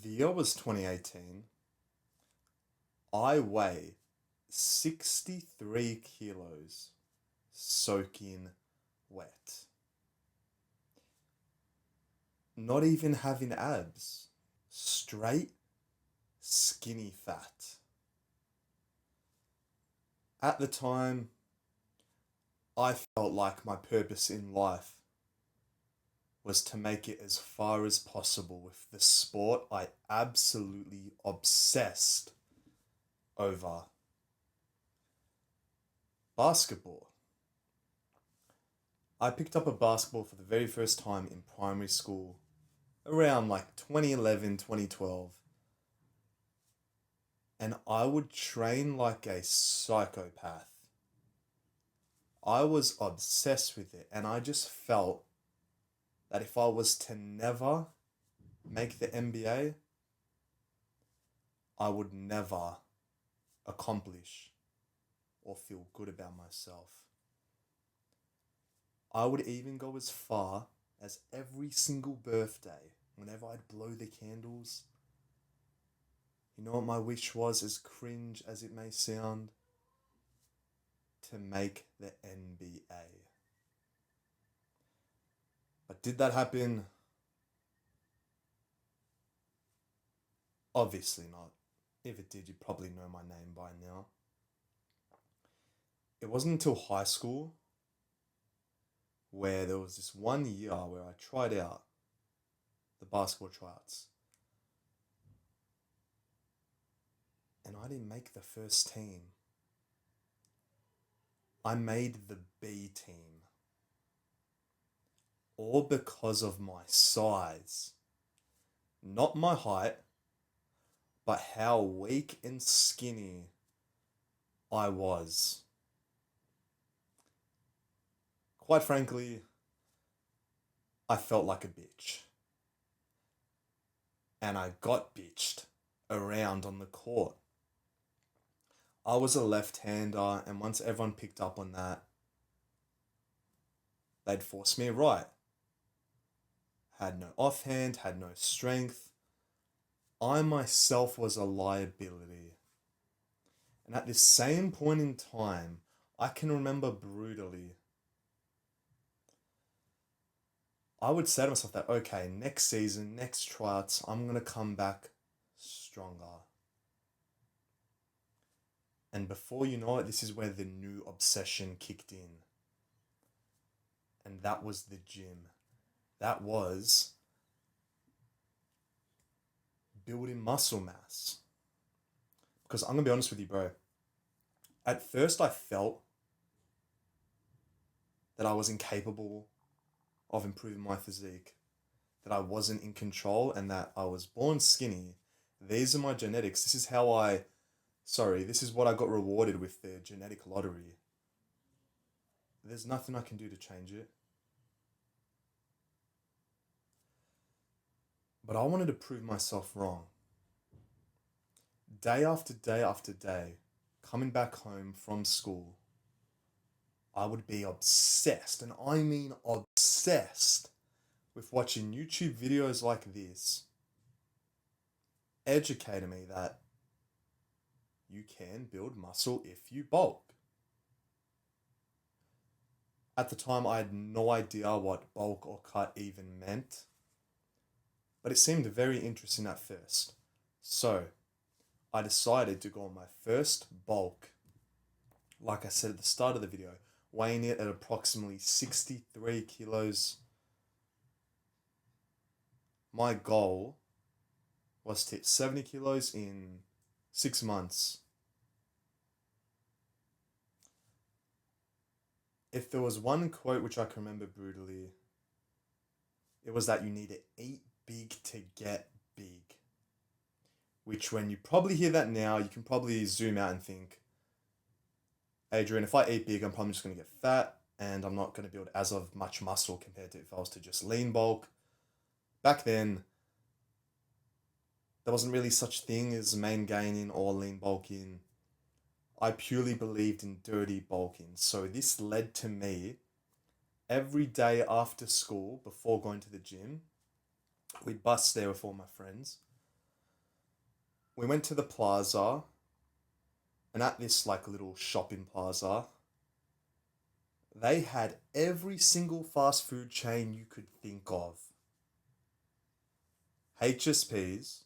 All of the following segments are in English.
The year was 2018. I weigh 63 kilos soaking wet. Not even having abs. Straight skinny fat. At the time, I felt like my purpose in life was to make it as far as possible with the sport I absolutely obsessed over, basketball. I picked up a basketball for the very first time in primary school around like 2011, 2012, and I would train like a psychopath. I was obsessed with it, and I just felt that if I was to never make the NBA, I would never accomplish or feel good about myself. I would even go as far as every single birthday, whenever I'd blow the candles, you know what my wish was, as cringe as it may sound? To make the NBA. But did that happen? Obviously not. If it did, you'd probably know my name by now. It wasn't until high school where there was this one year where I tried out the basketball tryouts. And I didn't make the first team. I made the B team. All because of my size. Not my height, but how weak and skinny I was. Quite frankly, I felt like a bitch. And I got bitched around on the court. I was a left-hander, and once everyone picked up on that, they'd force me right. Had no offhand, had no strength. I myself was a liability. And at this same point in time, I can remember brutally, I would say to myself that, okay, next season, next tryouts, I'm going to come back stronger. And before you know it, this is where the new obsession kicked in. And that was the gym. That was building muscle mass. Because I'm going to be honest with you, bro. At first, I felt that I was incapable of improving my physique, that I wasn't in control, and that I was born skinny. These are my genetics. This is what I got rewarded with the genetic lottery. There's nothing I can do to change it. But I wanted to prove myself wrong. Day after day after day, coming back home from school, I would be obsessed, and I mean obsessed, with watching YouTube videos like this, educating me that you can build muscle if you bulk. At the time, I had no idea what bulk or cut even meant, but it seemed very interesting at first. So, I decided to go on my first bulk, like I said at the start of the video, weighing it at approximately 63 kilos. My goal was to hit 70 kilos in 6 months. If there was one quote which I can remember brutally, it was that you need to eat big to get big. Which, when you probably hear that now, you can probably zoom out and think, Adrian, if I eat big, I'm probably just going to get fat, and I'm not going to build as of much muscle compared to if I was to just lean bulk. Back then, there wasn't really such thing as main gaining or lean bulking. I purely believed in dirty bulking. So this led to me every day after school, before going to the gym, we'd bust there with all my friends. We went to the plaza, and at this like little shopping plaza, they had every single fast food chain you could think of. HSPs,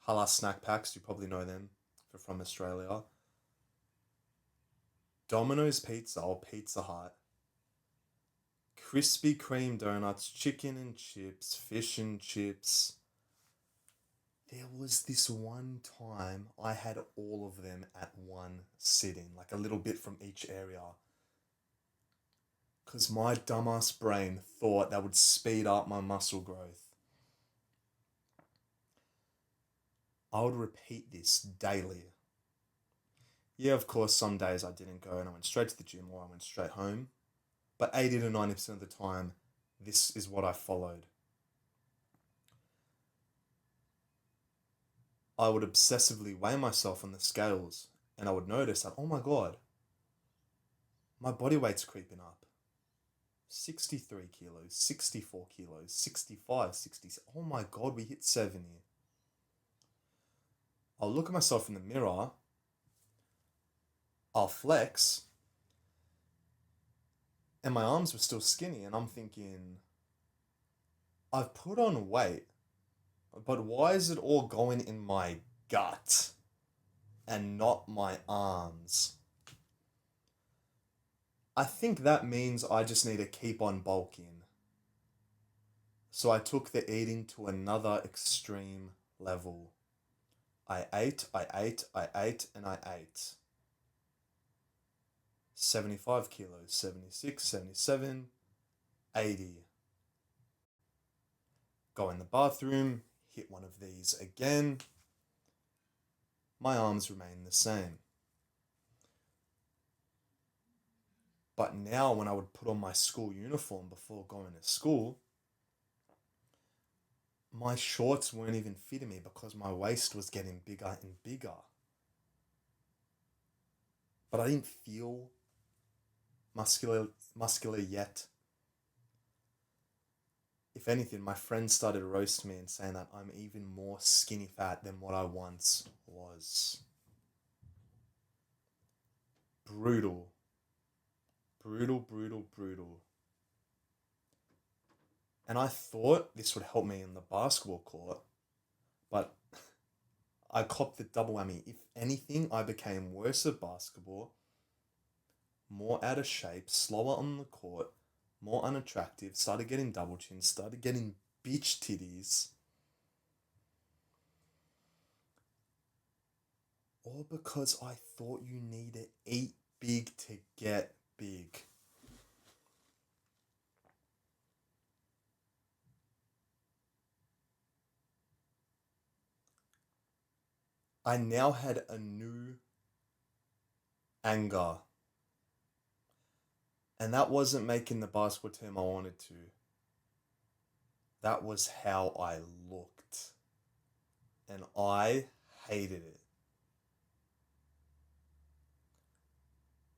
Halas Snack Packs, you probably know them if you're from Australia. Domino's Pizza or Pizza Hut, Krispy Kreme donuts, chicken and chips, fish and chips. There was this one time I had all of them at one sitting, like a little bit from each area. Because my dumbass brain thought that would speed up my muscle growth. I would repeat this daily. Yeah, of course, some days I didn't go and I went straight to the gym or I went straight home. But 80 to 90% of the time, this is what I followed. I would obsessively weigh myself on the scales and I would notice that, oh my God, my body weight's creeping up. 63 kilos, 64 kilos, 65, 60. Oh my God, we hit 70. I'll look at myself in the mirror, I'll flex, and my arms were still skinny, and I'm thinking, I've put on weight, but why is it all going in my gut and not my arms? I think that means I just need to keep on bulking. So I took the eating to another extreme level. I ate, and I ate. 75 kilos, 76, 77, 80. Go in the bathroom, hit one of these again. My arms remain the same. But now when I would put on my school uniform before going to school, my shorts weren't even fitting me because my waist was getting bigger and bigger. But I didn't feel muscular yet. If anything, my friends started to roast me and saying that I'm even more skinny fat than what I once was. Brutal. Brutal, brutal, brutal. And I thought this would help me in the basketball court, but I copped the double whammy. If anything, I became worse at basketball, more out of shape, slower on the court, more unattractive, started getting double chins, started getting bitch titties. All because I thought you need to eat big to get big. I now had a new anger. And that wasn't making the basketball team I wanted to. That was how I looked. And I hated it.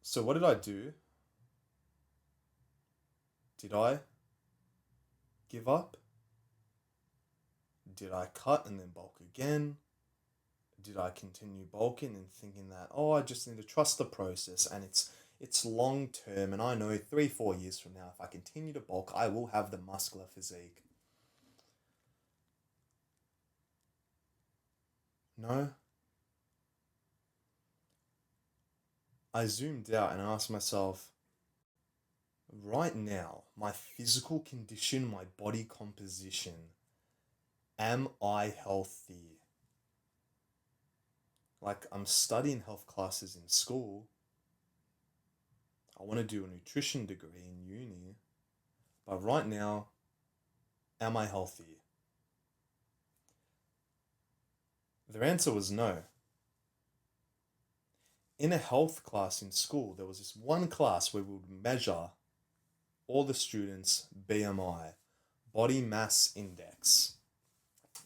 So what did I do? Did I give up? Did I cut and then bulk again? Did I continue bulking and thinking that, oh, I just need to trust the process and it's long term and I know 3-4 years from now if I continue to bulk I will have the muscular physique? No. I zoomed out and asked myself, right now, my physical condition, my body composition, am I healthy? Like, I'm studying health classes in school. I want to do a nutrition degree in uni. But right now, am I healthy? Their answer was no. In a health class in school, there was this one class where we would measure all the students' BMI, body mass index.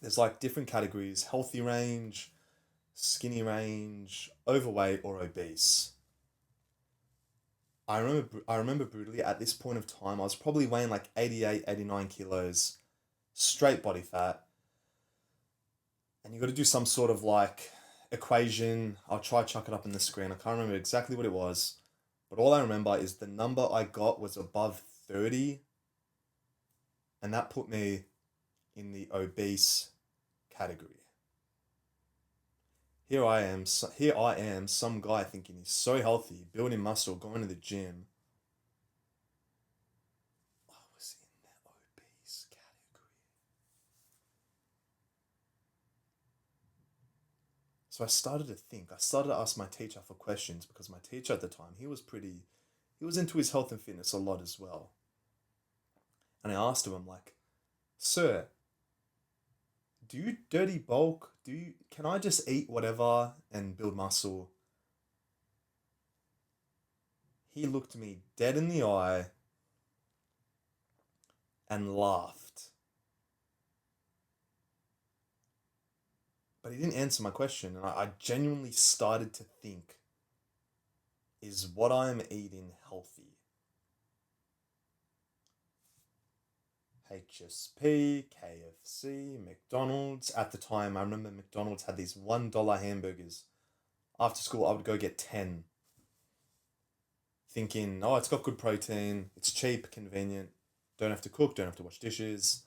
There's like different categories: healthy range, skinny range, overweight, or obese. I remember brutally at this point of time, I was probably weighing like 88, 89 kilos, straight body fat. and you got to do some sort of like equation. I'll try chuck it up on the screen. I can't remember exactly what it was, but all I remember is the number I got was above 30, and that put me in the obese category. Here I am, some guy thinking he's so healthy, building muscle, going to the gym. I was in that obese category. So I started to think. I started to ask my teacher for questions because my teacher at the time, he was into his health and fitness a lot as well. And I asked him, I'm like, "Sir, do you dirty bulk? Can I just eat whatever and build muscle?" He looked me dead in the eye and laughed. But he didn't answer my question, and I genuinely started to think, is what I'm eating healthy? HSP, KFC, McDonald's. At the time, I remember McDonald's had these $1 hamburgers. After school, I would go get 10, thinking, oh, it's got good protein, it's cheap, convenient, don't have to cook, don't have to wash dishes,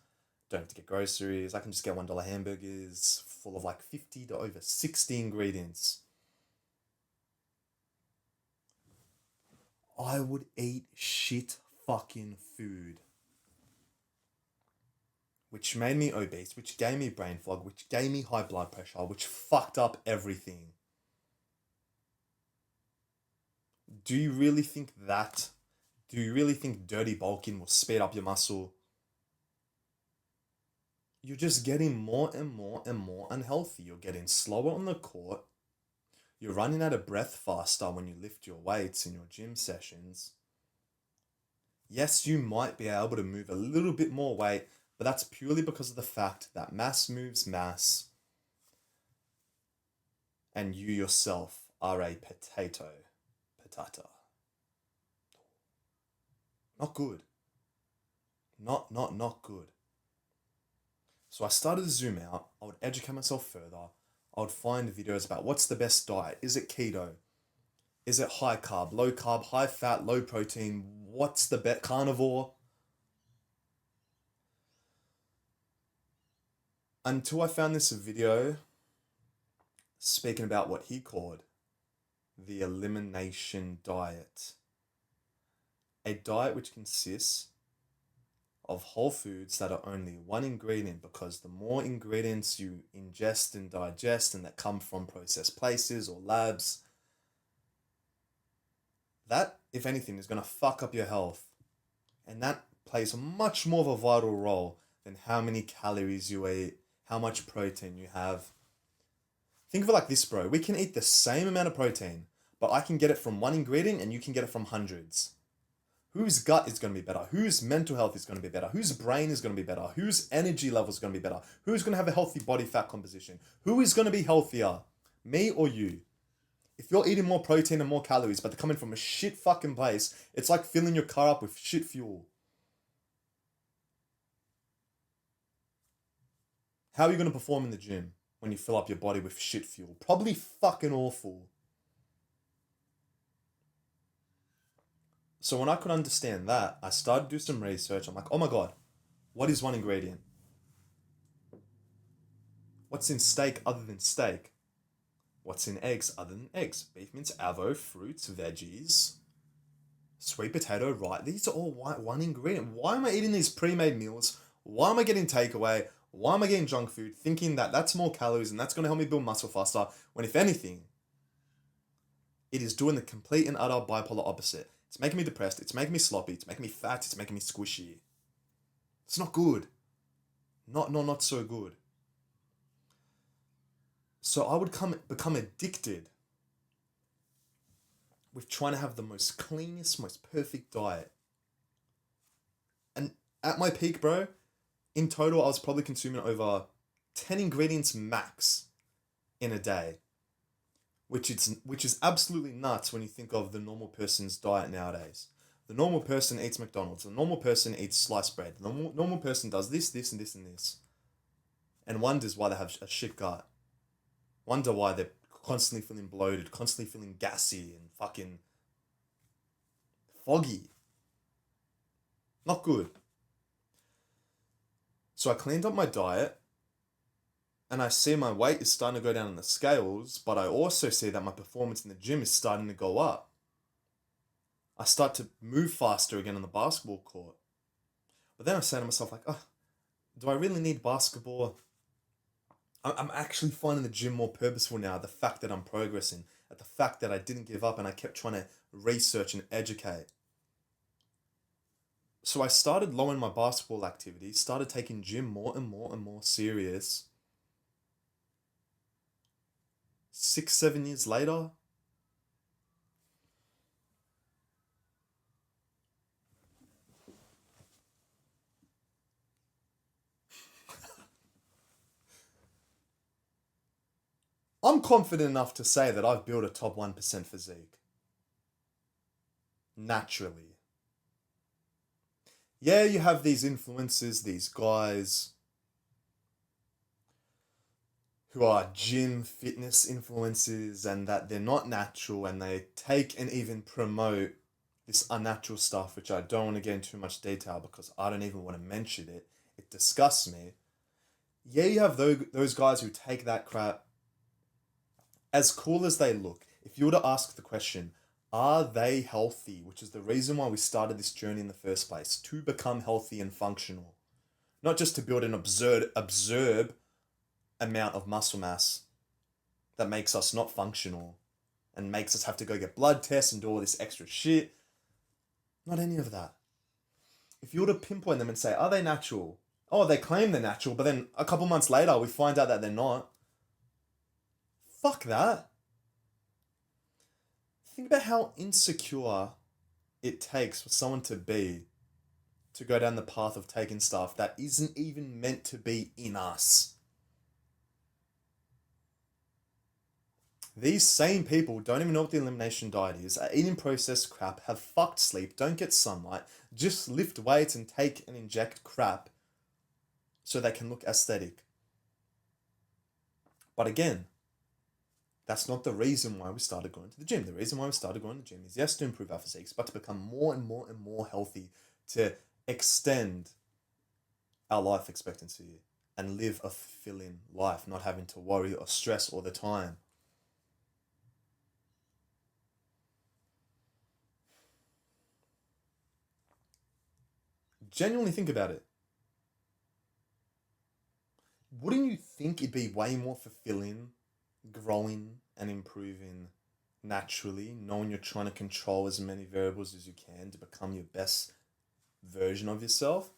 don't have to get groceries. I can just get $1 hamburgers full of like 50 to over 60 ingredients. I would eat shit fucking food, which made me obese, which gave me brain fog, which gave me high blood pressure, which fucked up everything. Do you really think that? Do you really think dirty bulking will speed up your muscle? You're just getting more and more and more unhealthy. You're getting slower on the court. You're running out of breath faster when you lift your weights in your gym sessions. Yes, you might be able to move a little bit more weight, but that's purely because of the fact that mass moves mass, and you yourself are a potato. Patata. Not good. Not good. So I started to zoom out. I would educate myself further. I would find videos about what's the best diet. Is it keto? Is it high carb, high fat, low protein? What's the best carnivore? Until I found this video speaking about what he called the elimination diet. A diet which consists of whole foods that are only one ingredient, because the more ingredients you ingest and digest and that come from processed places or labs, that, if anything, is going to fuck up your health. And that plays much more of a vital role than how many calories you eat, how much protein you have. Think of it like this, bro. We can eat the same amount of protein, but I can get it from one ingredient and you can get it from hundreds. Whose gut is going to be better? Whose mental health is going to be better? Whose brain is going to be better? Whose energy level is going to be better? Who's going to have a healthy body fat composition? Who is going to be healthier? Me or you? If you're eating more protein and more calories, but they're coming from a shit fucking place, it's like filling your car up with shit fuel. How are you going to perform in the gym when you fill up your body with shit fuel? Probably fucking awful. So when I could understand that, I started to do some research. I'm like, oh my God, what is one ingredient? What's in steak other than steak? What's in eggs other than eggs? Beef mince, avo, fruits, veggies, sweet potato, right? These are all one ingredient. Why am I eating these pre-made meals? Why am I getting takeaway? Why am I getting junk food thinking that that's more calories and that's going to help me build muscle faster, when if anything, it is doing the complete and utter bipolar opposite. It's making me depressed, it's making me sloppy, it's making me fat, it's making me squishy. It's not good. Not so good. So I would become addicted with trying to have the most cleanest, most perfect diet. And at my peak, bro, in total, I was probably consuming over 10 ingredients max in a day, which is absolutely nuts when you think of the normal person's diet nowadays. The normal person eats McDonald's. The normal person eats sliced bread. The normal person does this, and this, and this, and wonders why they have a shit gut. Wonder why they're constantly feeling bloated, constantly feeling gassy and fucking foggy. Not good. So I cleaned up my diet and I see my weight is starting to go down on the scales, but I also see that my performance in the gym is starting to go up. I start to move faster again on the basketball court. But then I say to myself, like, oh, do I really need basketball? I'm actually finding the gym more purposeful now. The fact that I'm progressing, at the fact that I didn't give up and I kept trying to research and educate. So I started lowering my basketball activity, started taking gym more and more and more serious. 6, 7 years later, I'm confident enough to say that I've built a top 1% physique. Naturally. Yeah, you have these influencers, these guys who are gym fitness influencers and that they're not natural and they take and even promote this unnatural stuff, which I don't want to get into too much detail because I don't even want to mention it. It disgusts me. Yeah, you have those guys who take that crap. As cool as they look, if you were to ask the question, are they healthy? Which is the reason why we started this journey in the first place, to become healthy and functional. Not just to build an absurd amount of muscle mass that makes us not functional and makes us have to go get blood tests and do all this extra shit. Not any of that. If you were to pinpoint them and say, are they natural? Oh, they claim they're natural, but then a couple months later we find out that they're not. Fuck that. Think about how insecure it takes for someone to go down the path of taking stuff that isn't even meant to be in us. These same people don't even know what the elimination diet is, are eating processed crap, have fucked sleep, don't get sunlight, just lift weights and take and inject crap so they can look aesthetic. But again, that's not the reason why we started going to the gym. The reason why we started going to the gym is, yes, to improve our physiques, but to become more and more and more healthy, to extend our life expectancy and live a fulfilling life, not having to worry or stress all the time. Genuinely think about it. Wouldn't you think it'd be way more fulfilling growing and improving naturally, knowing you're trying to control as many variables as you can to become your best version of yourself?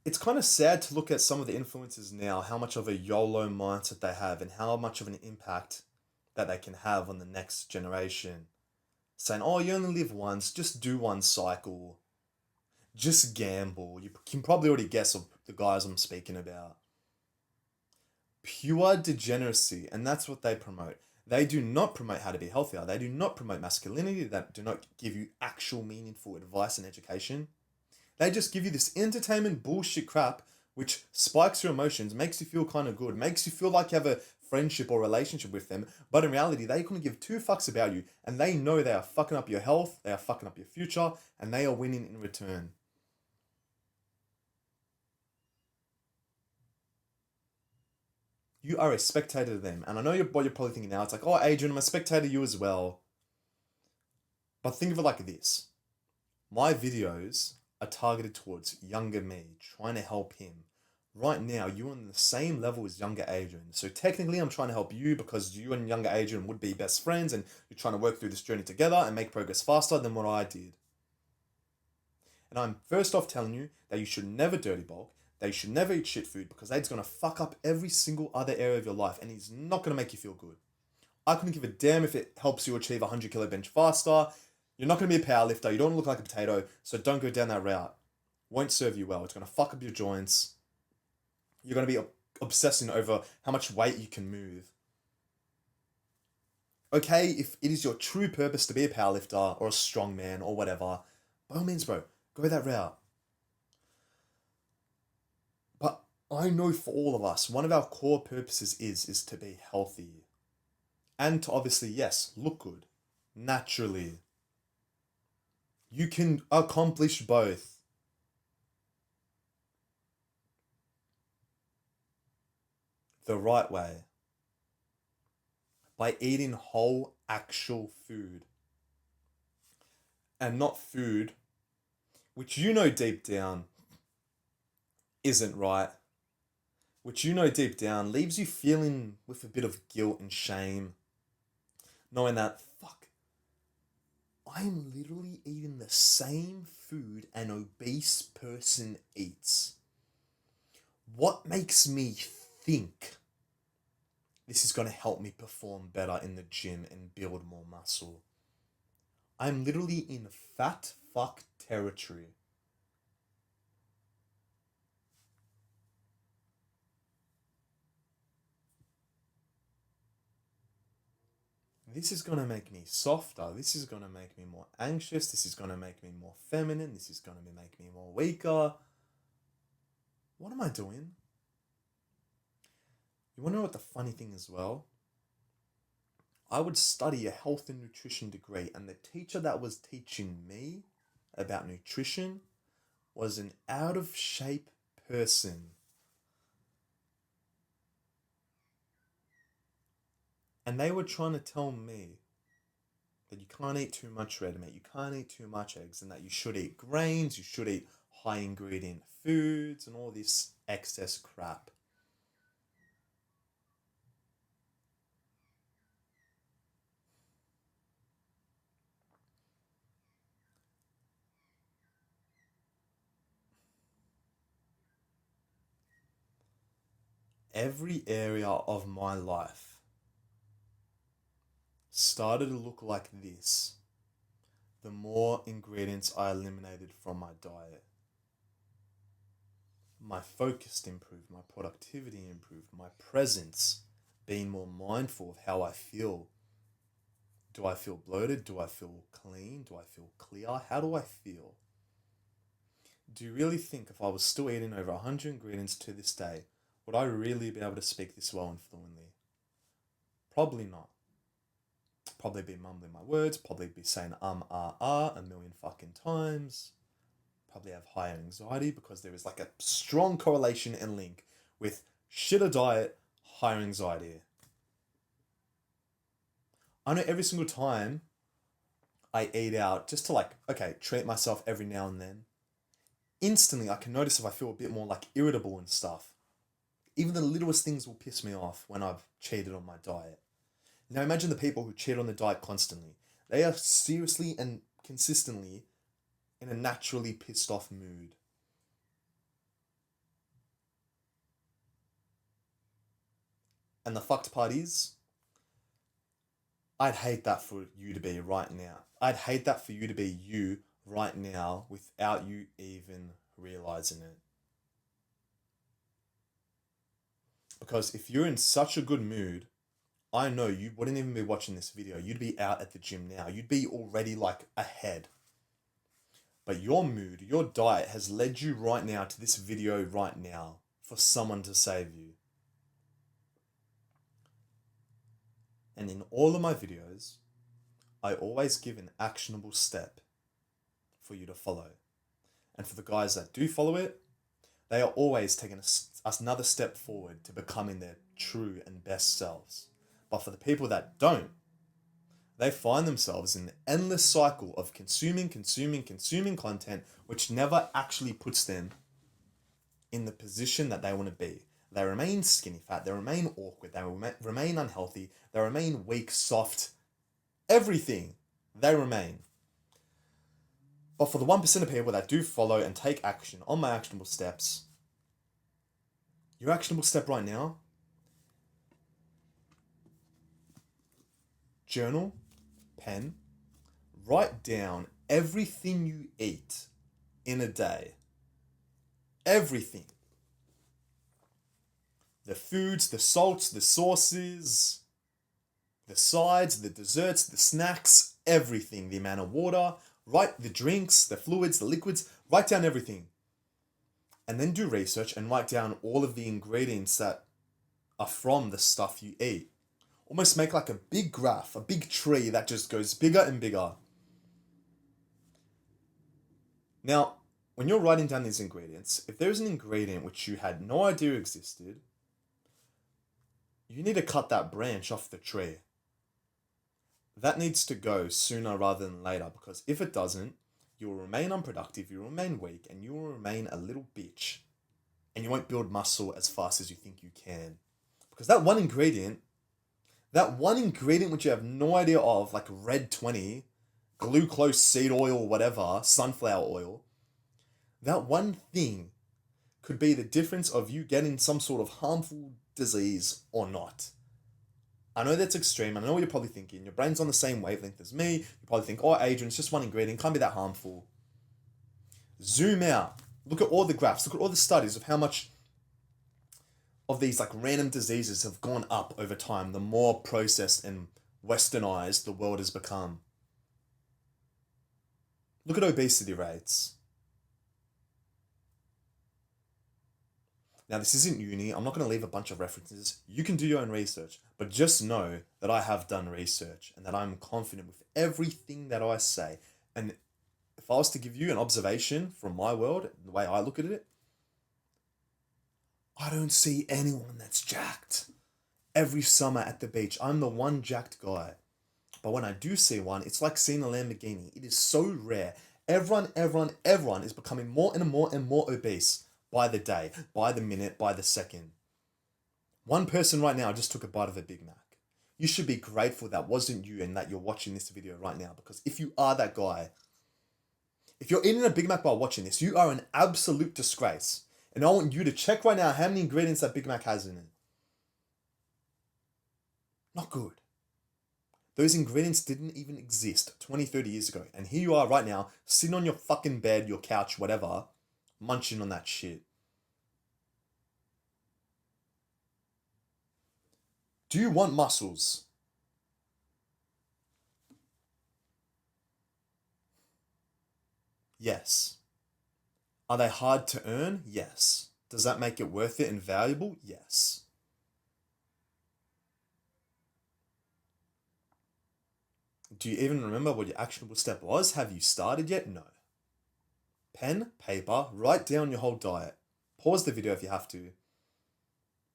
It's kind of sad to look at some of the influencers now, how much of a YOLO mindset they have and how much of an impact that they can have on the next generation. Saying, oh, you only live once, just do one cycle, just gamble. You can probably already guess of the guys I'm speaking about. Pure degeneracy, and that's what they promote. They do not promote how to be healthier. They do not promote masculinity. They do not give you actual meaningful advice and education. They just give you this entertainment bullshit crap which spikes your emotions, makes you feel kind of good, makes you feel like you have a friendship or relationship with them, but in reality, they couldn't give two fucks about you, and they know they are fucking up your health, they are fucking up your future, and they are winning in return. You are a spectator to them, and I know what you're probably thinking now. It's like, oh, Adrian, I'm a spectator to you as well. But think of it like this. My videos are targeted towards younger me, trying to help him. Right now, you're on the same level as younger Adrian. So technically, I'm trying to help you because you and younger Adrian would be best friends and you're trying to work through this journey together and make progress faster than what I did. And I'm first off telling you that you should never dirty bulk, that you should never eat shit food because that's going to fuck up every single other area of your life and it's not going to make you feel good. I couldn't give a damn if it helps you achieve a 100 kilo bench faster. You're not going to be a powerlifter. You don't look like a potato, so don't go down that route. Won't serve you well. It's going to fuck up your joints. You're going to be obsessing over how much weight you can move. Okay, if it is your true purpose to be a powerlifter or a strongman or whatever, by all means, bro, go that route. But I know for all of us, one of our core purposes is to be healthy. And to obviously, yes, look good. Naturally. You can accomplish both. The right way. By eating whole, actual food. And not food, which you know deep down isn't right. Which you know deep down leaves you feeling with a bit of guilt and shame. Knowing that, fuck, I'm literally eating the same food an obese person eats. What makes me think this is going to help me perform better in the gym and build more muscle? I'm literally in fat fuck territory. This is going to make me softer. This is going to make me more anxious. This is going to make me more feminine. This is going to make me more weaker. What am I doing? You want to know what the funny thing as well? I would study a health and nutrition degree, and the teacher that was teaching me about nutrition was an out of shape person. And they were trying to tell me that you can't eat too much red meat, you can't eat too much eggs, and that you should eat grains, you should eat high ingredient foods, and all this excess crap. Every area of my life started to look like this the more ingredients I eliminated from my diet. My focus improved, my productivity improved, my presence, being more mindful of how I feel. Do I feel bloated? Do I feel clean? Do I feel clear? How do I feel? Do you really think if I was still eating over 100 ingredients to this day, would I really be able to speak this well and fluently? Probably not. Probably be mumbling my words, probably be saying a million fucking times. Probably have higher anxiety because there is like a strong correlation and link with shitter diet, higher anxiety. I know every single time I eat out, just to like, okay, treat myself every now and then, instantly I can notice if I feel a bit more like irritable and stuff. Even the littlest things will piss me off when I've cheated on my diet. Now imagine the people who cheat on the diet constantly. They are seriously and consistently in a naturally pissed off mood. And the fucked part is, I'd hate that for you to be right now. I'd hate that for you to be you right now without you even realizing it. Because if you're in such a good mood, I know you wouldn't even be watching this video. You'd be out at the gym now. You'd be already like ahead. But your mood, your diet has led you right now to this video right now for someone to save you. And in all of my videos, I always give an actionable step for you to follow. And for the guys that do follow it, they are always taking another step forward to becoming their true and best selves. But for the people that don't, they find themselves in an endless cycle of consuming content, which never actually puts them in the position that they want to be. They remain skinny fat, they remain awkward, they remain unhealthy, they remain weak, soft, everything. They remain. But for the 1% of people that do follow and take action on my actionable steps, your actionable step right now, journal, pen, write down everything you eat in a day. Everything. The foods, the salts, the sauces, the sides, the desserts, the snacks, everything. The amount of water, write the drinks, the fluids, the liquids, write down everything. and then do research and write down all of the ingredients that are from the stuff you eat. Almost make like a big graph, a big tree that just goes bigger and bigger. Now, when you're writing down these ingredients, if there's an ingredient which you had no idea existed, you need to cut that branch off the tree. That needs to go sooner rather than later, because if it doesn't, you will remain unproductive, you will remain weak, and you will remain a little bitch. And you won't build muscle as fast as you think you can. Because that one ingredient which you have no idea of, like red 20, glucose seed oil, whatever, sunflower oil, that one thing could be the difference of you getting some sort of harmful disease or not. I know that's extreme. I know what you're probably thinking. Your brain's on the same wavelength as me. You probably think, oh, Adrian, it's just one ingredient. Can't be that harmful. Zoom out. Look at all the graphs. Look at all the studies of how much of these like random diseases have gone up over time the more processed and westernized the world has become. Look at obesity rates. Now, this isn't uni. I'm not going to leave a bunch of references. You can do your own research, but just know that I have done research and that I'm confident with everything that I say. And if I was to give you an observation from my world, the way I look at it, I don't see anyone that's jacked. Every summer at the beach, I'm the one jacked guy. But when I do see one, it's like seeing a Lamborghini. It is so rare. Everyone is becoming more and more obese by the day, by the minute, by the second. One person right now just took a bite of a Big Mac. You should be grateful that wasn't you and that you're watching this video right now, because if you are that guy, if you're eating a Big Mac while watching this, you are an absolute disgrace. And I want you to check right now how many ingredients that Big Mac has in it. Not good. Those ingredients didn't even exist 20, 30 years ago. And here you are right now, sitting on your fucking bed, your couch, whatever, munching on that shit. Do you want muscles? Yes. Are they hard to earn? Yes. Does that make it worth it and valuable? Yes. Do you even remember what your actionable step was? Have you started yet? No. Pen, paper, write down your whole diet. Pause the video if you have to.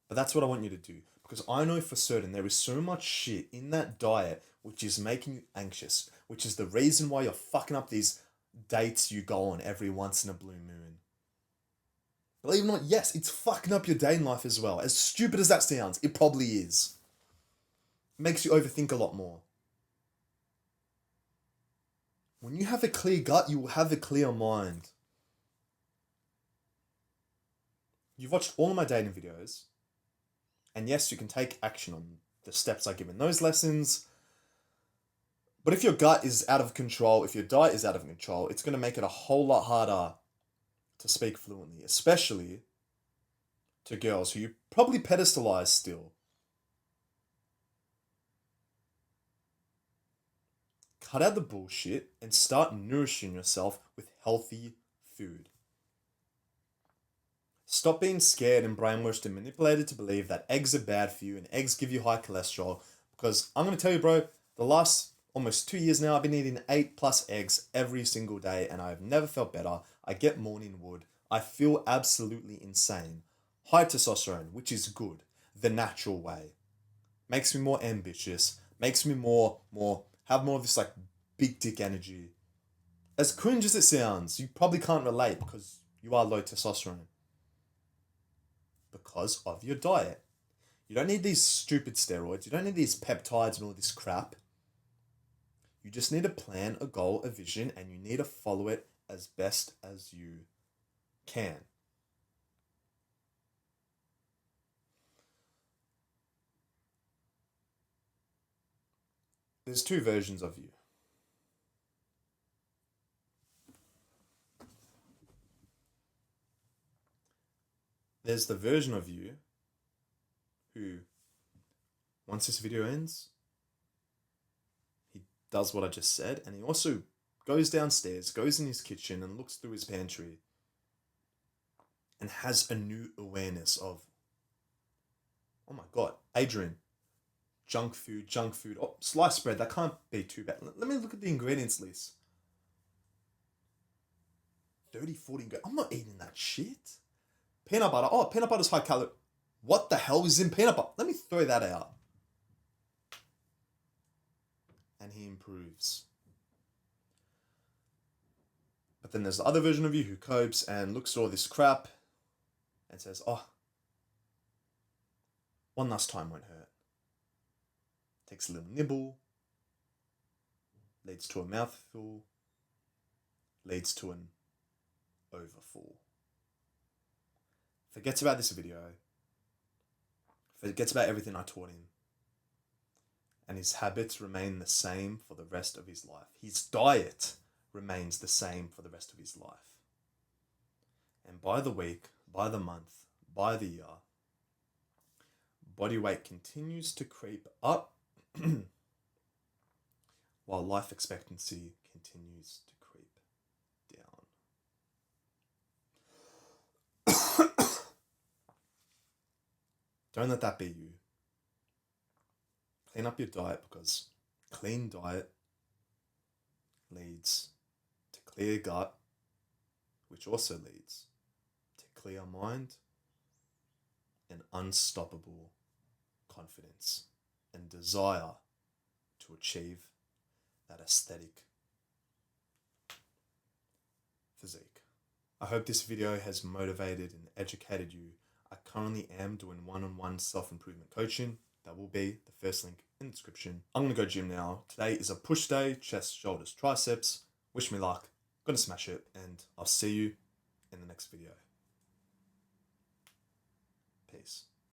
But that's what I want you to do. Because I know for certain there is so much shit in that diet which is making you anxious. Which is the reason why you're fucking up these dates you go on every once in a blue moon. Believe it or not, yes, it's fucking up your dating life as well. As stupid as that sounds, it probably is. It makes you overthink a lot more. When you have a clear gut, you will have a clear mind. You've watched all of my dating videos. And yes, you can take action on the steps I give in those lessons. But if your gut is out of control, if your diet is out of control, it's going to make it a whole lot harder to speak fluently, especially to girls who you probably pedestalize still. Cut out the bullshit and start nourishing yourself with healthy food. Stop being scared and brainwashed and manipulated to believe that eggs are bad for you and eggs give you high cholesterol. Because I'm going to tell you, bro, the last almost 2 years now, I've been eating 8+ eggs every single day and I've never felt better. I get morning wood. I feel absolutely insane. High testosterone, which is good. The natural way. Makes me more ambitious. Makes me have more of this like big dick energy. As cringe as it sounds, you probably can't relate because you are low testosterone. Because of your diet. You don't need these stupid steroids. You don't need these peptides and all this crap. You just need a plan, a goal, a vision, and you need to follow it as best as you can. There's two versions of you. There's the version of you who, once this video ends, he does what I just said, and he also goes downstairs, goes in his kitchen and looks through his pantry and has a new awareness of, oh my God, Adrian, junk food, junk food. Oh, sliced bread, that can't be too bad. Let me look at the ingredients list. 30, 40 ingredients. I'm not eating that shit. Peanut butter. Oh, peanut butter's high calorie. What the hell is in peanut butter? Let me throw that out. And he improves. But then there's the other version of you who copes and looks at all this crap and says, oh, one last time won't hurt. Takes a little nibble, leads to a mouthful, leads to an overfull. Forgets about this video, forgets about everything I taught him, and his habits remain the same for the rest of his life. His diet remains the same for the rest of his life. And by the week, by the month, by the year, body weight continues to creep up while life expectancy continues to creep down. Don't let that be you. Clean up your diet, because clean diet leads to clear gut, which also leads to clear mind and unstoppable confidence and desire to achieve that aesthetic physique. I hope this video has motivated and educated you. I currently am doing one-on-one self-improvement coaching. That will be the first link in the description. I'm going to go gym now. Today is a push day, chest, shoulders, triceps. Wish me luck. I'm going to smash it, and I'll see you in the next video. Peace.